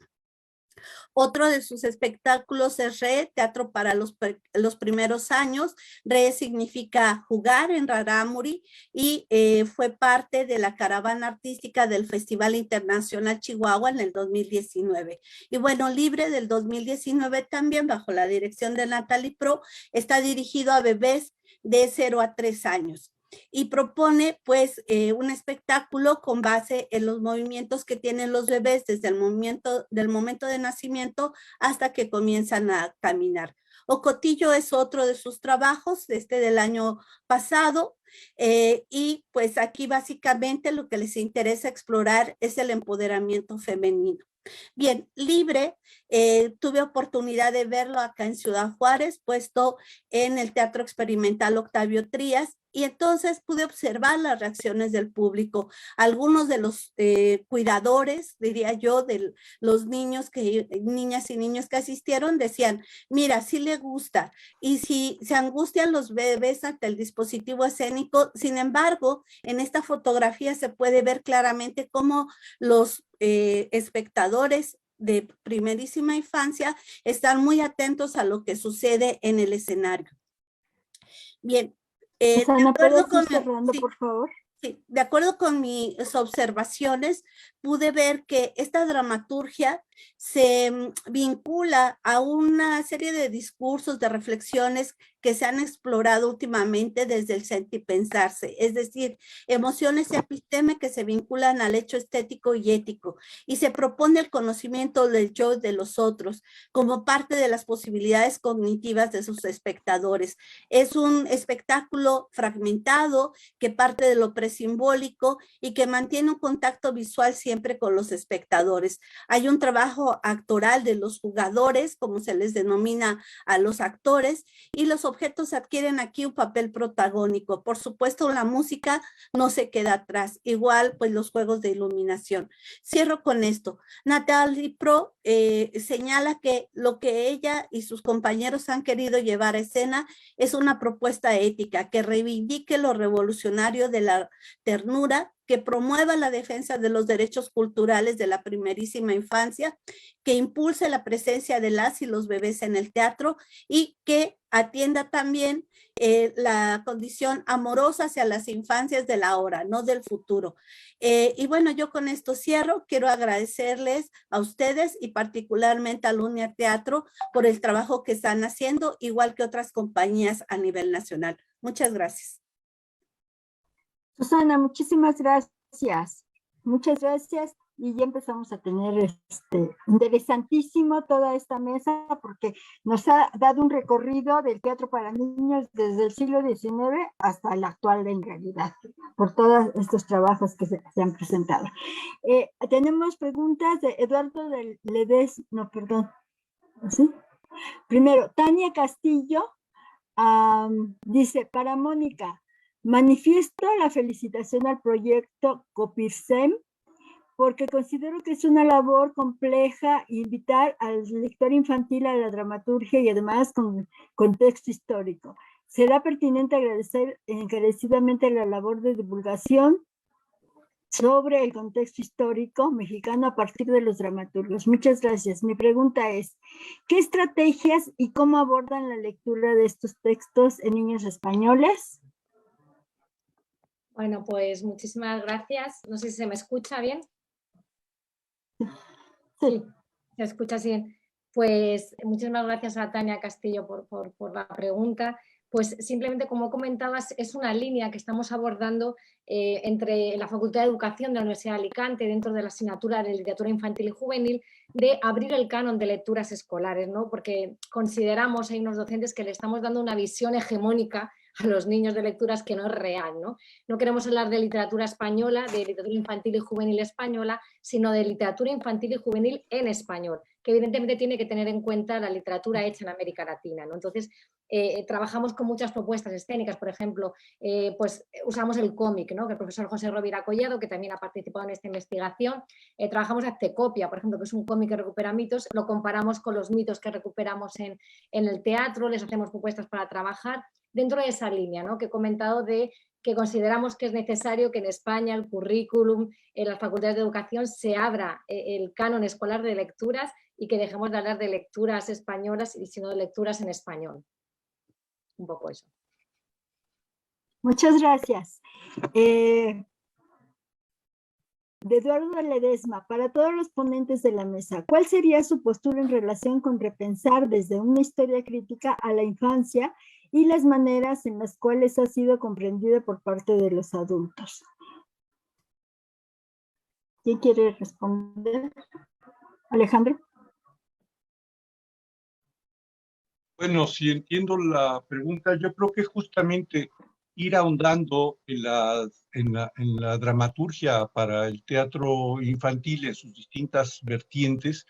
Speaker 4: Otro de sus espectáculos es RE, Teatro para los primeros años. RE significa jugar en Rarámuri y fue parte de la caravana artística del Festival Internacional Chihuahua en el 2019. Y bueno, Libre del 2019 también, bajo la dirección de Natalie Pro, está dirigido a bebés de 0 a 3 años. Y propone pues un espectáculo con base en los movimientos que tienen los bebés desde el momento de nacimiento hasta que comienzan a caminar. Ocotillo es otro de sus trabajos, del año pasado, y pues aquí básicamente lo que les interesa explorar es el empoderamiento femenino. Bien, Libre, tuve oportunidad de verlo acá en Ciudad Juárez, puesto en el Teatro Experimental Octavio Trías, y entonces pude observar las reacciones del público. Algunos de los cuidadores, diría yo, de los niñas y niños que asistieron, decían, mira, sí le gusta, y si se angustian los bebés ante el dispositivo escénico. Sin embargo, en esta fotografía se puede ver claramente cómo los espectadores de primerísima infancia están muy atentos a lo que sucede en el escenario. Bien,
Speaker 1: Susana, ¿puedes ir cerrando, por favor?
Speaker 4: Sí, de acuerdo con mis observaciones, pude ver que esta dramaturgia se vincula a una serie de discursos, de reflexiones que se han explorado últimamente desde el sentipensarse, es decir, emociones y episteme que se vinculan al hecho estético y ético, y se propone el conocimiento del yo y de los otros como parte de las posibilidades cognitivas de sus espectadores. Es un espectáculo fragmentado que parte de lo presimbólico y que mantiene un contacto visual siempre con los espectadores. Hay un trabajo actoral de los jugadores, como se les denomina a los actores, y los objetos adquieren aquí un papel protagónico. Por supuesto, la música no se queda atrás, igual pues los juegos de iluminación. Cierro con esto. Natalie Pro señala que lo que ella y sus compañeros han querido llevar a escena es una propuesta ética que reivindique lo revolucionario de la ternura, que promueva la defensa de los derechos culturales de la primerísima infancia, que impulse la presencia de las y los bebés en el teatro y que atienda también la condición amorosa hacia las infancias de la hora, no del futuro. Y bueno, yo con esto cierro. Quiero agradecerles a ustedes y particularmente a Lunia Teatro por el trabajo que están haciendo, igual que otras compañías a nivel nacional. Muchas gracias.
Speaker 1: Susana, muchísimas gracias. Muchas gracias. Y ya empezamos a tener interesantísimo toda esta mesa, porque nos ha dado un recorrido del teatro para niños desde el siglo XIX hasta el actual en realidad, por todos estos trabajos que se han presentado. Tenemos preguntas de Eduardo del Ledesma, no, perdón. ¿Sí? Primero, Tania Castillo dice, para Mónica, manifiesto la felicitación al proyecto Copirsem, porque considero que es una labor compleja invitar al lector infantil a la dramaturgia y además con contexto histórico. Será pertinente agradecer encarecidamente la labor de divulgación sobre el contexto histórico mexicano a partir de los dramaturgos. Muchas gracias. Mi pregunta es, ¿qué estrategias y cómo abordan la lectura de estos textos en niños españoles?
Speaker 3: Bueno, pues muchísimas gracias. No sé si se me escucha bien. Sí, se escucha bien. Pues muchísimas gracias a Tania Castillo por la pregunta. Pues simplemente, como comentabas, es una línea que estamos abordando entre la Facultad de Educación de la Universidad de Alicante, dentro de la asignatura de literatura infantil y juvenil, de abrir el canon de lecturas escolares, ¿no? Porque consideramos, hay unos docentes que le estamos dando una visión hegemónica a los niños de lecturas que no es real, ¿no? No queremos hablar de literatura española, de literatura infantil y juvenil española, sino de literatura infantil y juvenil en español, que evidentemente tiene que tener en cuenta la literatura hecha en América Latina, ¿no? Entonces, trabajamos con muchas propuestas escénicas, por ejemplo, pues usamos el cómic, ¿no? Que el profesor José Rovira Collado, que también ha participado en esta investigación, trabajamos Actecopia, por ejemplo, que es un cómic que recupera mitos, lo comparamos con los mitos que recuperamos en el teatro, les hacemos propuestas para trabajar. dentro de esa línea, ¿no?, que he comentado de que consideramos que es necesario que en España el currículum, en las facultades de educación, se abra el canon escolar de lecturas y que dejemos de hablar de lecturas españolas y sino de lecturas en español. Un poco eso.
Speaker 1: Muchas gracias. De Eduardo Ledesma, para todos los ponentes de la mesa, ¿cuál sería su postura en relación con repensar desde una historia crítica a la infancia y las maneras en las cuales ha sido comprendida por parte de los adultos? ¿Quién quiere responder? Alejandro.
Speaker 2: Bueno, si entiendo la pregunta, yo creo que justamente ir ahondando en la dramaturgia para el teatro infantil en sus distintas vertientes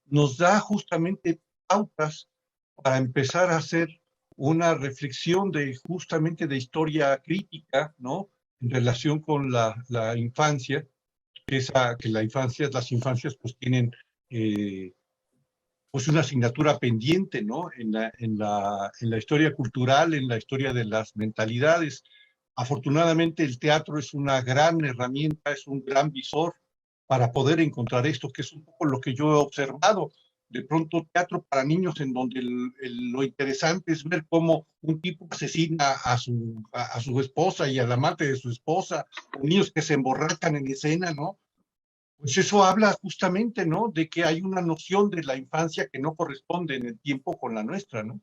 Speaker 2: nos da justamente pautas para empezar a hacer una reflexión justamente de historia crítica, ¿no?, en relación con la infancia, que las infancias pues tienen pues una asignatura pendiente, ¿no?, en la historia cultural, en la historia de las mentalidades. Afortunadamente el teatro es una gran herramienta, es un gran visor para poder encontrar esto, que es un poco lo que yo he observado. De pronto teatro para niños en donde lo interesante es ver cómo un tipo asesina a su esposa y al amante de su esposa, o niños que se emborrachan en escena, ¿no? Pues eso habla justamente, ¿no?, de que hay una noción de la infancia que no corresponde en el tiempo con la nuestra, ¿no?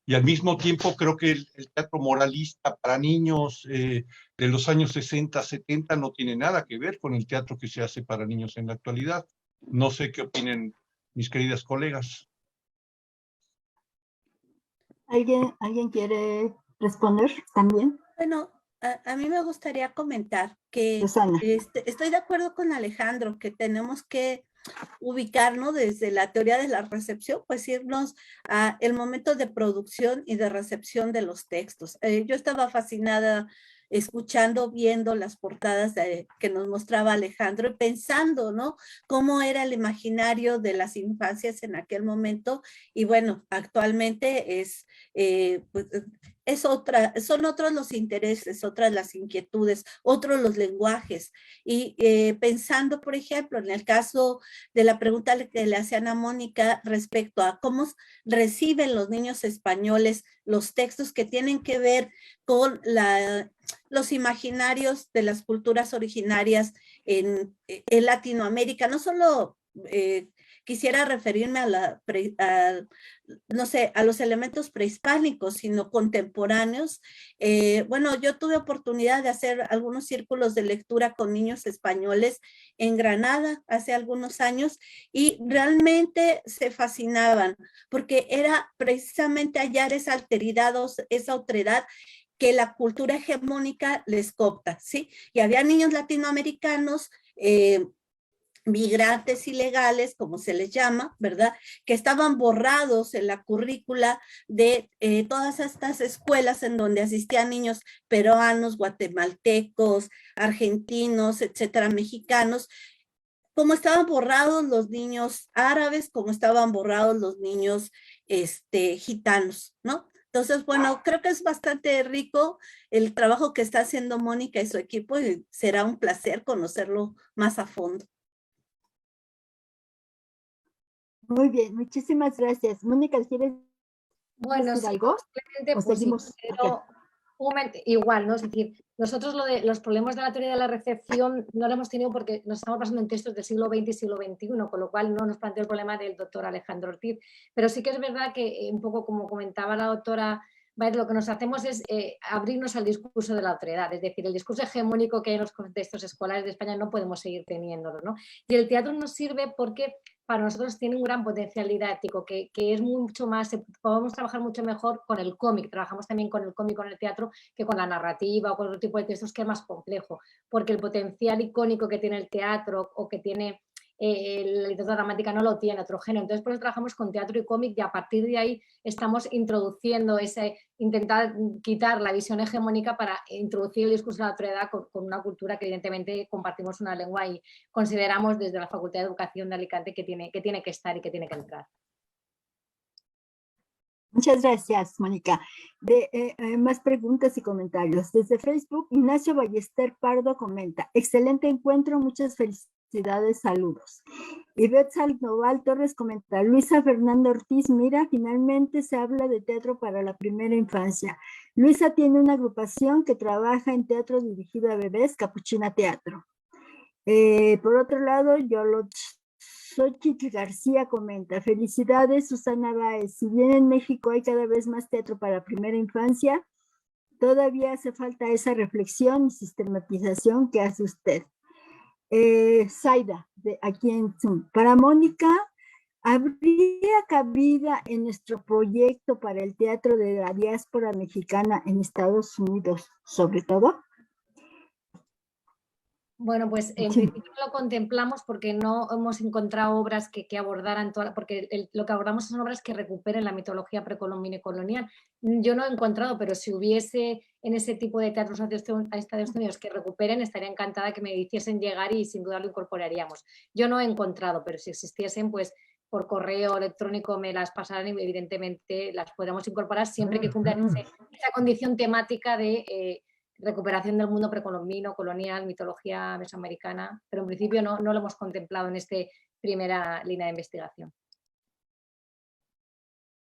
Speaker 2: Y al mismo tiempo creo que el teatro moralista para niños de los años 60, 70 no tiene nada que ver con el teatro que se hace para niños en la actualidad. No sé qué opinen mis queridas colegas.
Speaker 1: ¿Alguien quiere responder también?
Speaker 4: Bueno, a mí me gustaría comentar que
Speaker 1: Susana.
Speaker 4: estoy de acuerdo con Alejandro que tenemos que ubicarnos desde la teoría de la recepción, pues irnos a el momento de producción y de recepción de los textos. Yo estaba fascinada escuchando, viendo las portadas que nos mostraba Alejandro y pensando, ¿no?, cómo era el imaginario de las infancias en aquel momento. Y bueno, actualmente pues, son otros los intereses, otras las inquietudes, otros los lenguajes. Y pensando, por ejemplo, en el caso de la pregunta que le hacían a Mónica respecto a cómo reciben los niños españoles los textos que tienen que ver con los imaginarios de las culturas originarias en Latinoamérica. No solo quisiera referirme no sé, a los elementos prehispánicos, sino contemporáneos. Bueno, yo tuve oportunidad de hacer algunos círculos de lectura con niños españoles en Granada hace algunos años y realmente se fascinaban porque era precisamente hallar esa alteridad, esa otredad que la cultura hegemónica les coopta, ¿sí? Y había niños latinoamericanos migrantes ilegales, como se les llama, ¿verdad?, que estaban borrados en la currícula de todas estas escuelas en donde asistían niños peruanos, guatemaltecos, argentinos, etcétera, mexicanos, como estaban borrados los niños árabes, como estaban borrados los niños gitanos, ¿no? Entonces, bueno, creo que es bastante rico el trabajo que está haciendo Mónica y su equipo y será un placer conocerlo más a fondo.
Speaker 1: Muy bien, muchísimas gracias. Mónica, ¿quieres decir
Speaker 3: Sí,
Speaker 1: algo?
Speaker 3: simplemente,
Speaker 1: ¿O
Speaker 3: pues,
Speaker 1: seguimos?
Speaker 3: pero un momento, igual, ¿no? Es decir, nosotros los problemas de la teoría de la recepción no lo hemos tenido porque nos estamos basando en textos del siglo XX y siglo XXI, con lo cual no nos planteó el problema del doctor Alejandro Ortiz. Pero sí que es verdad que, un poco como comentaba la doctora Baez, lo que nos hacemos es abrirnos al discurso de la otredad, es decir, el discurso hegemónico que hay en los contextos escolares de España no podemos seguir teniéndolo, ¿no? Y el teatro nos sirve porque para nosotros tiene un gran potencial didáctico, que es mucho más, podemos trabajar mucho mejor con el cómic, trabajamos también con el cómic, con el teatro, que con la narrativa o con otro tipo de textos que es más complejo, porque el potencial icónico que tiene el teatro o que tiene la literatura dramática no lo tiene otro género. Entonces, por eso trabajamos con teatro y cómic y a partir de ahí estamos introduciendo intentar quitar la visión hegemónica para introducir el discurso de la otredad con una cultura que evidentemente compartimos una lengua y consideramos desde la Facultad de Educación de Alicante que tiene que estar y que tiene que entrar.
Speaker 1: Muchas gracias, Mónica. Más preguntas y comentarios. Desde Facebook, Ignacio Ballester Pardo comenta, excelente encuentro, muchas felicidades, saludos. Ivette Sandoval Torres comenta, Luisa Fernanda Ortiz, mira, finalmente se habla de teatro para la primera infancia. Luisa tiene una agrupación que trabaja en teatro dirigido a bebés, Capuchina Teatro. Por otro lado, Xochitl García comenta, felicidades Susana Báez, si bien en México hay cada vez más teatro para primera infancia, todavía hace falta esa reflexión y sistematización que hace usted. Zaida, aquí en Zoom. Para Mónica, ¿habría cabida en nuestro proyecto para el teatro de la diáspora mexicana en Estados Unidos, sobre todo?
Speaker 3: Bueno, pues en principio lo contemplamos porque no hemos encontrado obras que abordaran porque lo que abordamos son obras que recuperen la mitología precolombina y colonial. Yo no he encontrado, pero si hubiese en ese tipo de teatros a Estados Unidos que recuperen, estaría encantada que me hiciesen llegar y sin duda lo incorporaríamos. Yo no he encontrado, pero si existiesen, pues por correo electrónico me las pasaran y evidentemente las podamos incorporar siempre que cumplan esa condición temática de recuperación del mundo precolombino, colonial, mitología mesoamericana, pero en principio no lo hemos contemplado en esta primera línea de investigación.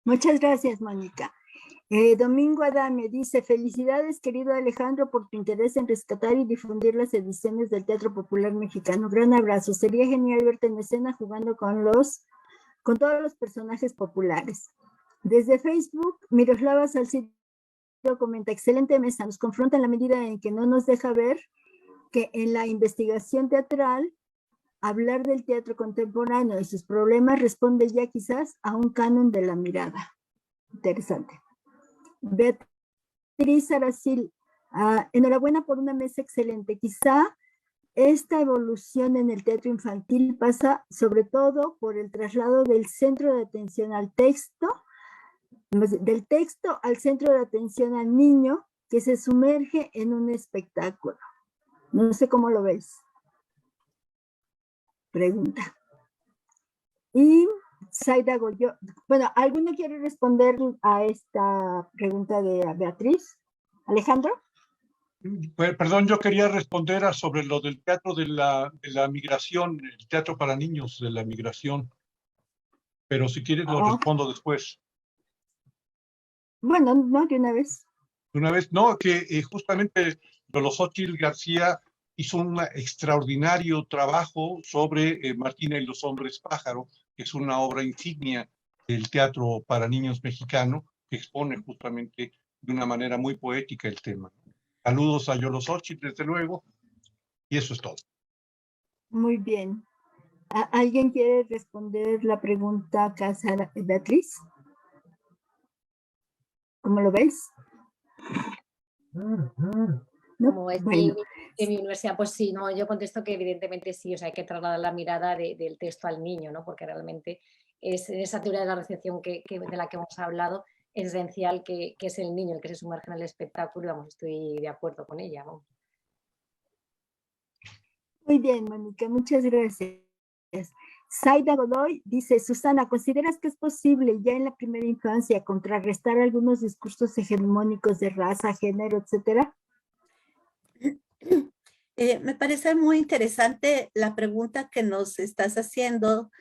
Speaker 1: Muchas gracias, Mónica. Domingo Adame dice, felicidades, querido Alejandro, por tu interés en rescatar y difundir las ediciones del Teatro Popular Mexicano. Gran abrazo. Sería genial verte en escena jugando con todos los personajes populares. Desde Facebook, Miroslava Salcido comenta, excelente mesa, nos confronta en la medida en que no nos deja ver que en la investigación teatral hablar del teatro contemporáneo y sus problemas responde ya quizás a un canon de la mirada. Interesante. Beatriz Aracil, enhorabuena por una mesa excelente. Quizá esta evolución en el teatro infantil pasa sobre todo por el traslado del centro de atención al texto, del texto al centro de atención al niño que se sumerge en un espectáculo. No sé cómo lo ves. Pregunta. Y Zaida Goyo, bueno, ¿alguno quiere responder a esta pregunta de Beatriz? ¿Alejandro?
Speaker 2: Perdón, yo quería responder sobre lo del teatro de la migración, el teatro para niños de la migración, pero si quieres lo respondo después.
Speaker 1: Bueno, no, de una vez.
Speaker 2: De una vez, no, que justamente Xochitl García hizo un extraordinario trabajo sobre Martina y los hombres pájaro, que es una obra insignia del teatro para niños mexicano, que expone justamente de una manera muy poética el tema. Saludos a Xochitl, desde luego, y eso es todo.
Speaker 1: Muy bien. ¿Alguien quiere responder la pregunta que hace Beatriz? ¿Cómo lo ves? ¿No?
Speaker 3: Como es bueno. mi universidad, pues sí, no, yo contesto que evidentemente sí, o sea, hay que trasladar la mirada del texto al niño, ¿no? Porque realmente es esa teoría de la recepción de la que hemos hablado, es esencial que es el niño el que se sumerge en el espectáculo y vamos, estoy de acuerdo con ella. Vamos.
Speaker 1: Muy bien, Mónica, muchas gracias. Zaida Godoy dice, Susana, ¿consideras que es posible ya en la primera infancia contrarrestar algunos discursos hegemónicos de raza, género, etcétera?
Speaker 4: Me parece muy interesante la pregunta que nos estás haciendo,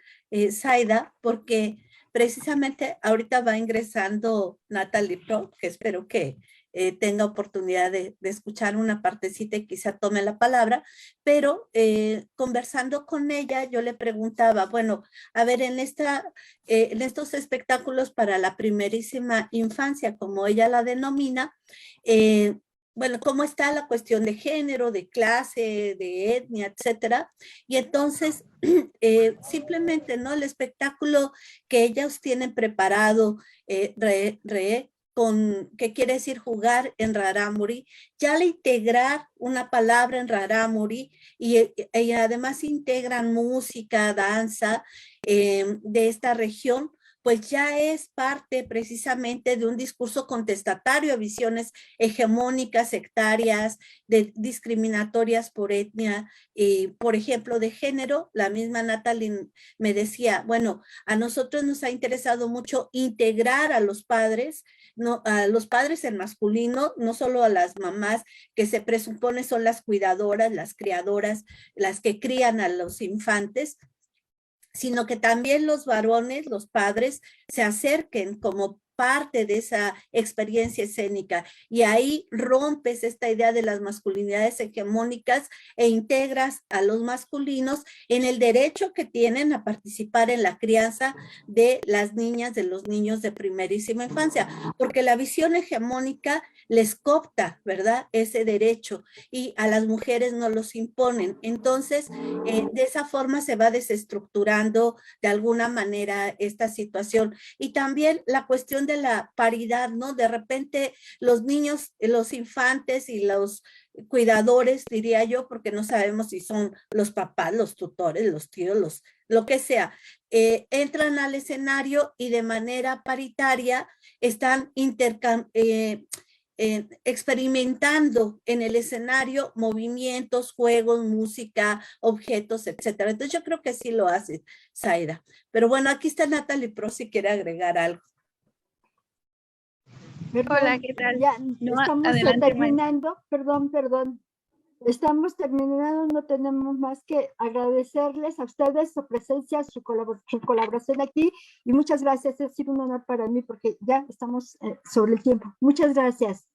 Speaker 4: Zaida, porque precisamente ahorita va ingresando Natalie Pro, que espero que tenga oportunidad de escuchar una partecita y quizá tome la palabra, pero conversando con ella yo le preguntaba, bueno, a ver, en estos espectáculos para la primerísima infancia, como ella la denomina, bueno, cómo está la cuestión de género, de clase, de etnia, etcétera. Y entonces, simplemente, ¿no? El espectáculo que ellos tienen preparado, ¿qué quiere decir jugar en rarámuri? Ya al integrar una palabra en rarámuri y además integran música, danza de esta región, pues ya es parte precisamente de un discurso contestatario a visiones hegemónicas, sectarias, discriminatorias por etnia, por ejemplo, de género. La misma Natalie me decía, bueno, a nosotros nos ha interesado mucho integrar a los padres, no, a los padres en masculino, no solo a las mamás que se presupone son las cuidadoras, las criadoras, las que crían a los infantes, sino que también los varones, los padres, se acerquen como parte de esa experiencia escénica, y ahí rompes esta idea de las masculinidades hegemónicas e integras a los masculinos en el derecho que tienen a participar en la crianza de las niñas, de los niños de primerísima infancia, porque la visión hegemónica les coopta, ¿verdad?, ese derecho, y a las mujeres no los imponen. Entonces, de esa forma se va desestructurando de alguna manera esta situación. Y también la cuestión de la paridad, ¿no? De repente los niños, los infantes y los cuidadores, diría yo, porque no sabemos si son los papás, los tutores, los tíos, lo que sea, entran al escenario y de manera paritaria están experimentando en el escenario movimientos, juegos, música, objetos, etcétera. Entonces yo creo que sí lo hace Zaida. Pero bueno, aquí está Natalie Pro si quiere agregar algo.
Speaker 1: Perdón,
Speaker 5: hola, ¿qué tal?
Speaker 1: ya
Speaker 5: No,
Speaker 1: estamos
Speaker 5: adelante,
Speaker 1: terminando, perdón. Estamos terminando, no tenemos más que agradecerles a ustedes su presencia, su colaboración aquí, y muchas gracias, ha sido un honor para mí porque ya estamos sobre el tiempo. Muchas gracias.